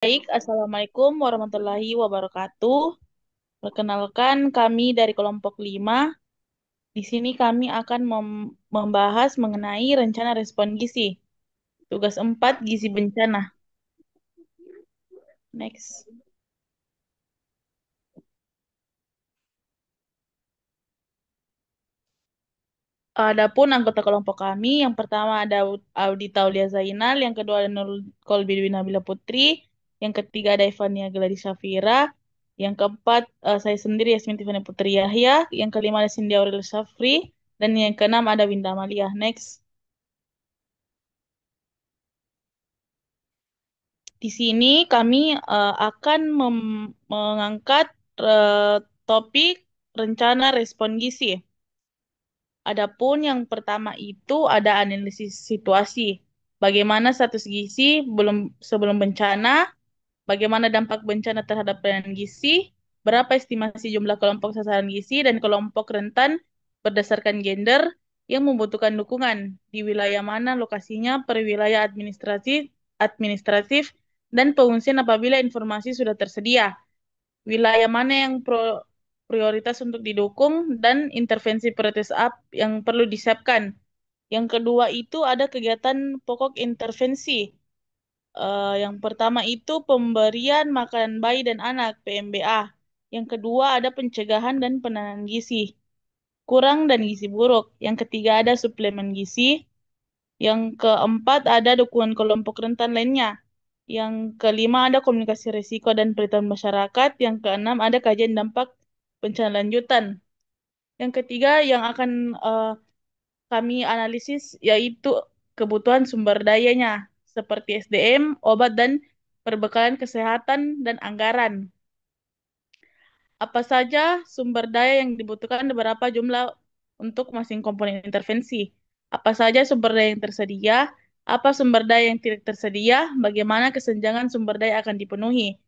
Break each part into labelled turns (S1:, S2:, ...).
S1: Baik, Assalamualaikum warahmatullahi wabarakatuh. Perkenalkan, kami dari kelompok 5. Di sini kami akan membahas mengenai rencana respon gizi. Tugas 4, gizi bencana. Next. Adapun anggota kelompok kami, yang pertama ada Audi Taulia Zainal, yang kedua ada Nurul Kolbi Nabila Putri, yang ketiga ada Ivania Geladi Syafira, yang keempat saya sendiri Yasmin Tiffany Putri Yahya, yang kelima ada Cindy Aurel Syafri, dan yang keenam ada Winda Amalia. Next. Di sini kami akan mengangkat topik rencana respon gizi. Adapun yang pertama itu ada analisis situasi. Bagaimana status gizi sebelum bencana, bagaimana dampak bencana terhadap pelayanan gizi, berapa estimasi jumlah kelompok sasaran gizi dan kelompok rentan berdasarkan gender yang membutuhkan dukungan, di wilayah mana lokasinya per wilayah administratif dan pengungsian apabila informasi sudah tersedia, wilayah mana yang prioritas untuk didukung dan intervensi prioritas up yang perlu disiapkan. Yang kedua itu ada kegiatan pokok intervensi. Yang pertama itu pemberian makanan bayi dan anak (PMBA). Yang kedua ada pencegahan dan penanganan gizi kurang dan gizi buruk. Yang ketiga ada suplemen gizi. Yang keempat ada dukungan kelompok rentan lainnya. Yang kelima ada komunikasi risiko dan perlindungan masyarakat. Yang keenam ada kajian dampak bencana lanjutan. Yang ketiga yang akan kami analisis yaitu kebutuhan sumber dayanya seperti SDM, obat dan perbekalan kesehatan dan anggaran. Apa saja sumber daya yang dibutuhkan dan berapa jumlah untuk masing komponen intervensi? Apa saja sumber daya yang tersedia? Apa sumber daya yang tidak tersedia? Bagaimana kesenjangan sumber daya akan dipenuhi?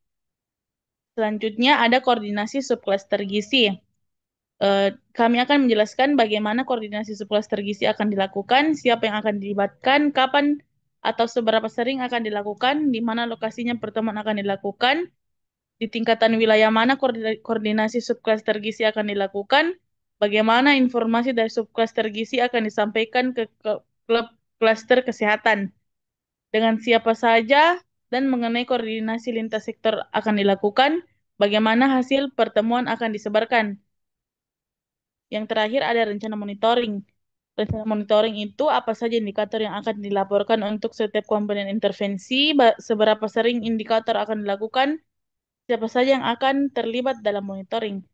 S1: Selanjutnya ada koordinasi subklaster gizi. Kami akan menjelaskan bagaimana koordinasi subklaster gizi akan dilakukan, siapa yang akan dilibatkan, kapan atau seberapa sering akan dilakukan, di mana lokasinya pertemuan akan dilakukan, di tingkatan wilayah mana koordinasi subklaster gizi akan dilakukan, bagaimana informasi dari subklaster gizi akan disampaikan ke klub klaster kesehatan, dengan siapa saja, dan mengenai koordinasi lintas sektor akan dilakukan, bagaimana hasil pertemuan akan disebarkan. Yang terakhir ada rencana monitoring. Rencana monitoring itu apa saja indikator yang akan dilaporkan untuk setiap komponen intervensi, seberapa sering indikator akan dilakukan, siapa saja yang akan terlibat dalam monitoring.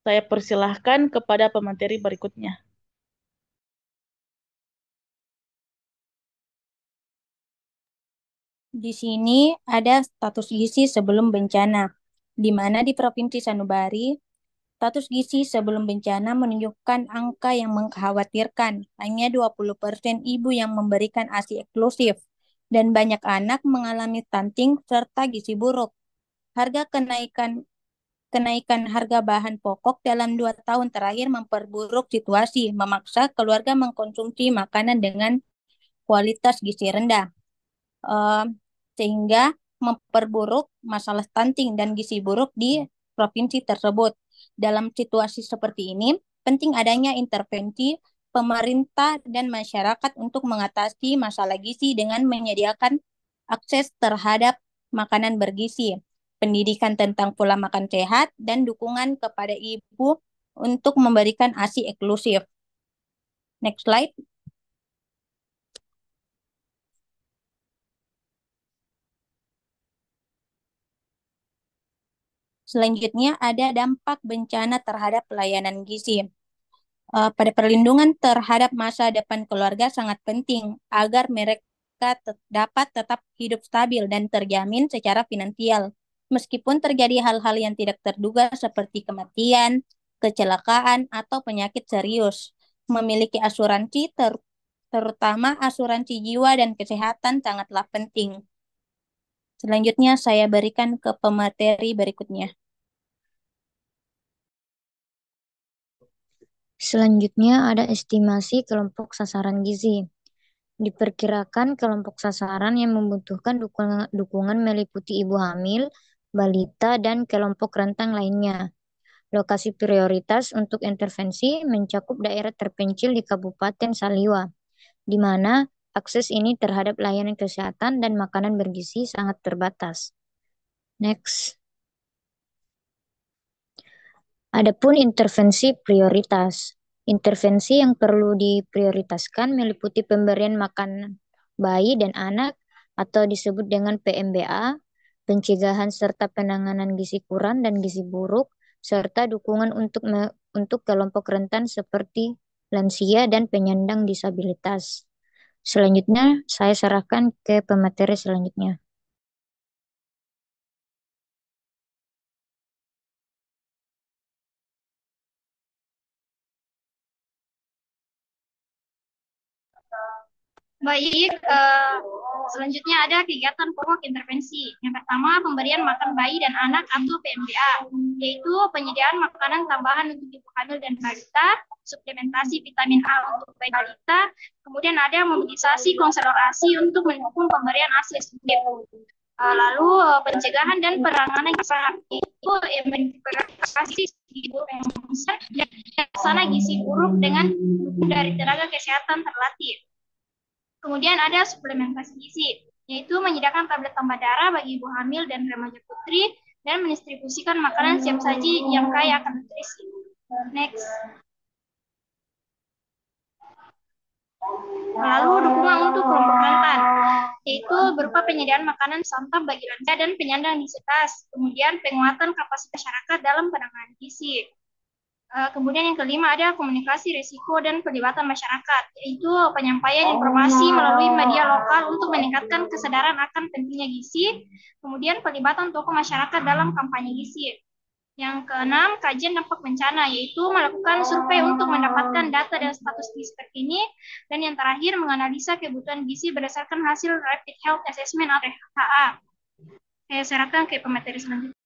S1: Saya persilahkan kepada pemateri berikutnya.
S2: Di sini ada status gizi sebelum bencana, di mana di Provinsi Sanubari, status gizi sebelum bencana menunjukkan angka yang mengkhawatirkan. Hanya 20% ibu yang memberikan ASI eksklusif, dan banyak anak mengalami stunting serta gizi buruk. Harga kenaikan Kenaikan harga bahan pokok dalam 2 tahun terakhir memperburuk situasi, memaksa keluarga mengkonsumsi makanan dengan kualitas gizi rendah, eh, sehingga memperburuk masalah stunting dan gizi buruk di provinsi tersebut. Dalam situasi seperti ini, penting adanya intervensi pemerintah dan masyarakat untuk mengatasi masalah gizi dengan menyediakan akses terhadap makanan bergizi, pendidikan tentang pola makan sehat, dan dukungan kepada ibu untuk memberikan ASI eksklusif. Next slide. Selanjutnya ada dampak bencana terhadap pelayanan gizi. Pada perlindungan terhadap masa depan keluarga sangat penting agar mereka dapat tetap hidup stabil dan terjamin secara finansial. Meskipun terjadi hal-hal yang tidak terduga seperti kematian, kecelakaan, atau penyakit serius, memiliki asuransi terutama asuransi jiwa dan kesehatan sangatlah penting. Selanjutnya saya berikan ke pemateri berikutnya.
S3: Selanjutnya ada estimasi kelompok sasaran gizi.
S2: Diperkirakan kelompok sasaran yang membutuhkan dukungan meliputi ibu hamil, balita, dan kelompok rentan lainnya. Lokasi prioritas untuk intervensi mencakup daerah terpencil di Kabupaten Saliwa, di mana akses ini terhadap layanan kesehatan dan makanan bergizi sangat terbatas. Next. Adapun intervensi prioritas. Intervensi yang perlu diprioritaskan meliputi pemberian makanan bayi dan anak atau disebut dengan PMBA, pencegahan serta penanganan gizi kurang dan gizi buruk, serta dukungan untuk kelompok rentan seperti lansia dan penyandang disabilitas. Selanjutnya, saya serahkan ke pemateri selanjutnya.
S3: Baik, selanjutnya ada kegiatan pokok intervensi. Yang pertama, pemberian makan bayi dan anak atau PMDA, yaitu penyediaan makanan tambahan untuk ibu hamil dan balita, suplementasi vitamin A untuk bayi balita, kemudian ada mobilisasi konselor ASI untuk mendukung pemberian ASI suntik. Lalu pencegahan dan penanganan itu identifikasi gizi buruk yang besar dan sana gizi buruk dengan dukung dari tenaga kesehatan terlatih. Kemudian ada suplementasi gizi, yaitu menyediakan tablet tambah darah bagi ibu hamil dan remaja putri dan mendistribusikan makanan siap saji yang kaya akan nutrisi. Next. Lalu dukungan untuk kelompok rentan, yaitu berupa penyediaan makanan santap bagi lansia dan penyandang disabilitas, kemudian penguatan kapasitas masyarakat dalam penanganan gizi. Kemudian yang kelima ada komunikasi risiko dan pelibatan masyarakat, yaitu penyampaian informasi melalui media lokal untuk meningkatkan kesadaran akan pentingnya gizi, kemudian pelibatan tokoh masyarakat dalam kampanye gizi. Yang keenam, kajian dampak bencana, yaitu melakukan survei untuk mendapatkan data dan status gizi terkini, dan yang terakhir menganalisa kebutuhan gizi berdasarkan hasil Rapid Health Assessment atau RHA. Saya serahkan ke pemateri selanjutnya.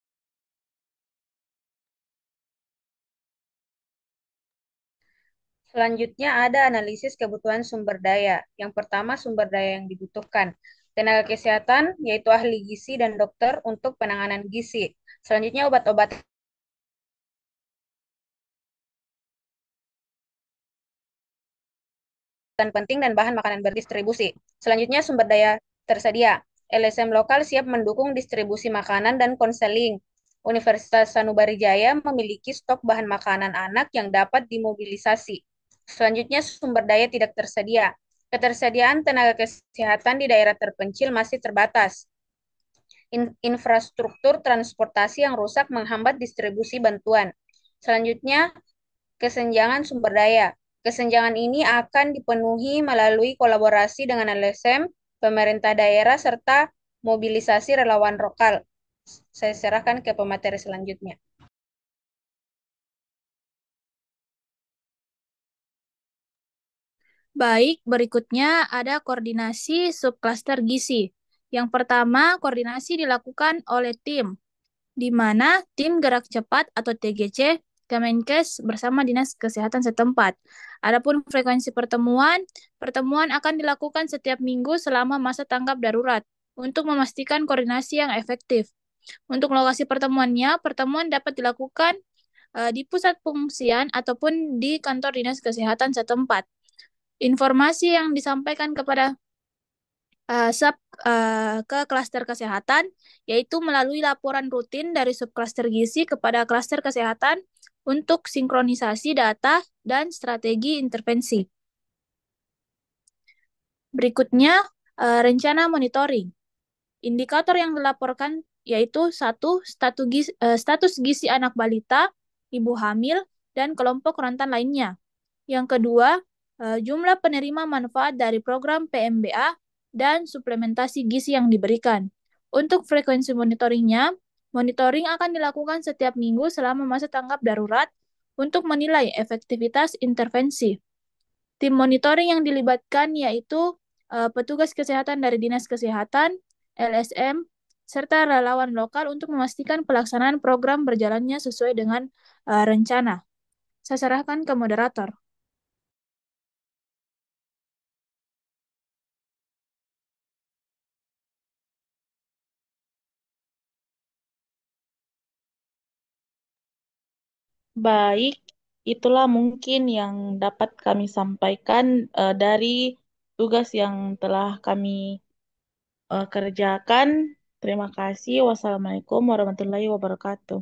S4: Selanjutnya ada analisis kebutuhan sumber daya. Yang pertama, sumber daya yang dibutuhkan. Tenaga kesehatan, yaitu ahli gizi dan dokter untuk penanganan gizi. Selanjutnya, obat-obatan penting dan bahan makanan berdistribusi. Selanjutnya, sumber daya tersedia. LSM lokal siap mendukung distribusi makanan dan konseling. Universitas Sanubari Jaya memiliki stok bahan makanan anak yang dapat dimobilisasi. Selanjutnya, sumber daya tidak tersedia. Ketersediaan tenaga kesehatan di daerah terpencil masih terbatas. Infrastruktur transportasi yang rusak menghambat distribusi bantuan. Selanjutnya, kesenjangan sumber daya. Kesenjangan ini akan dipenuhi melalui kolaborasi dengan LSM, pemerintah daerah, serta mobilisasi relawan lokal. Saya serahkan ke pemateri selanjutnya.
S1: Baik, berikutnya ada koordinasi subklaster gizi. Yang pertama, koordinasi dilakukan oleh tim, di mana tim gerak cepat atau TGC Kemenkes bersama Dinas Kesehatan setempat. Adapun frekuensi pertemuan, pertemuan akan dilakukan setiap minggu selama masa tanggap darurat untuk memastikan koordinasi yang efektif. Untuk lokasi pertemuannya, pertemuan dapat dilakukan di pusat pengungsian ataupun di kantor Dinas Kesehatan setempat. Informasi yang disampaikan kepada ke klaster kesehatan, yaitu melalui laporan rutin dari subklaster gizi kepada klaster kesehatan untuk sinkronisasi data dan strategi intervensi. Berikutnya, rencana monitoring. Indikator yang dilaporkan yaitu satu, status gizi anak balita, ibu hamil, dan kelompok rentan lainnya. Yang kedua, jumlah penerima manfaat dari program PMBA dan suplementasi gizi yang diberikan. Untuk frekuensi monitoringnya, monitoring akan dilakukan setiap minggu selama masa tanggap darurat untuk menilai efektivitas intervensi. Tim monitoring yang dilibatkan yaitu petugas kesehatan dari Dinas Kesehatan, LSM, serta relawan lokal untuk memastikan pelaksanaan program berjalannya sesuai dengan rencana. Saya serahkan ke moderator. Baik, itulah mungkin yang dapat kami sampaikan dari tugas yang telah kami kerjakan. Terima kasih. Wassalamualaikum warahmatullahi wabarakatuh.